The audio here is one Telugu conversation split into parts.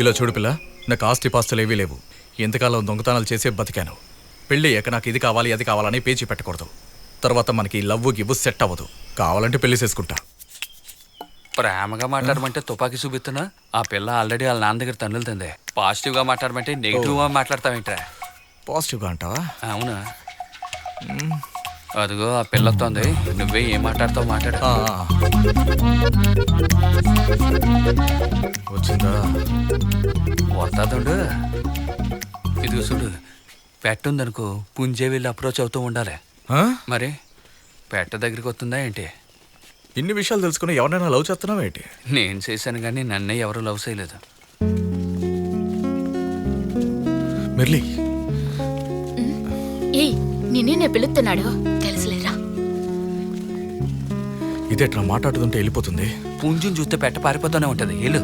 ఇలా చూడు పిల్ల, నాకు ఆస్తి పాస్తులు ఏవీ లేవు. ఎంతకాలం దొంగతనాలు చేసే బతికాను. పెళ్ళి అయ్యాక నాకు ఇది కావాలి అది కావాలని పేచి పెట్టకూడదు. తర్వాత మనకి లవ్వు గివ్వు సెట్ అవ్వదు. కావాలంటే పెళ్లి చేసుకుంటా. ప్రేమగా మాట్లాడమంటే తుపాకీ చూపిస్తున్నా? ఆ పిల్ల ఆల్రెడీ వాళ్ళ నాన్న దగ్గర తన్నులుతుంది. పాజిటివ్గా మాట్లాడమంటే నెగిటివ్గా మాట్లాడతావేంట్రా? పాజిటివ్గా అంటావా? అవునా? అదిగో ఆ పిల్లతోంది, నువ్వే ఏం మాట్లాడతావు మాట్లాడు. వచ్చిందా? వస్తాదుండు. ఇదిగో చూడు, పెట్టుందనుకో పుంజే వెళ్ళి అప్రోచ్ అవుతూ ఉండాలి. మరి పెట్ట దగ్గరికి వస్తుందా ఏంటి? ఇన్ని విషయాలు తెలుసుకుని ఎవరైనా లవ్ చేస్తున్నావా ఏంటి? నేను చేశాను కానీ నన్నే ఎవరు లవ్ చేయలేదు. మెర్లీ, ఏయ్, నిన్నే పిలుస్తున్నాడు తెలుసులేరా. ఇదేట్లా మాట్లాడుతుంటే వెళ్ళిపోతుంది? పుంజుని చూస్తే పెట్ట పారిపోతూనే ఉంటది. వెళ్ళు.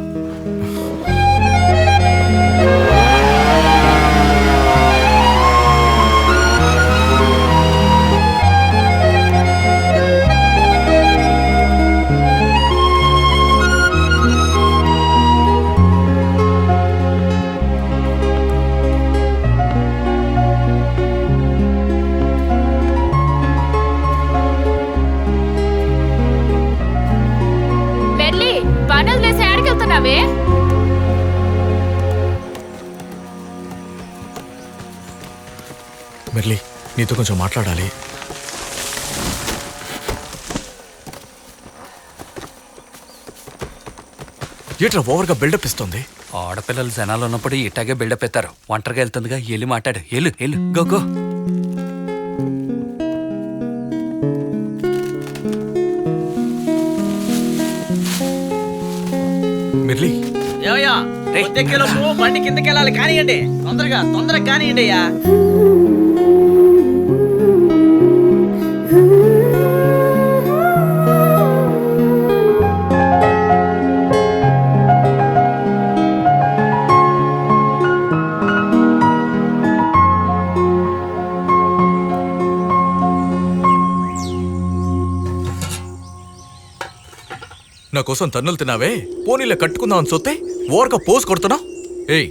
మెర్లీ, నీతో కొంచెం మాట్లాడాలి. ఏట్రా ఓవర్గా బిల్డప్ ఇస్తుంది? ఆడపిల్లలు జనాలు ఉన్నప్పుడు ఇట్టాగే బిల్డప్ ఎత్తారు. ఒంటరిగా వెళ్తుందిగా, వెళ్ళి మాట్లాడు. వెళ్ళు వెళ్ళు, గో గో. మెర్లీ, బండి కిందకి వెళ్ళాలి. కానివ్వండి, తొందరగా కానివ్వండి అయ్యా. నా కోసం తన్నులు తిన్నావే, పోనీలే కట్టుకుందాం అని చూస్తే ఓవర్గా పోజ్ కొడుతున్నావు. ఏయ్,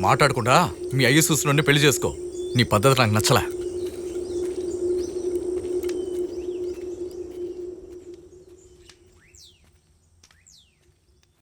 మాట్లాడకుండా మీ అయ్య చూసి నుండి పెళ్లి చేసుకో. నీ పద్ధతి నాకు నచ్చలే.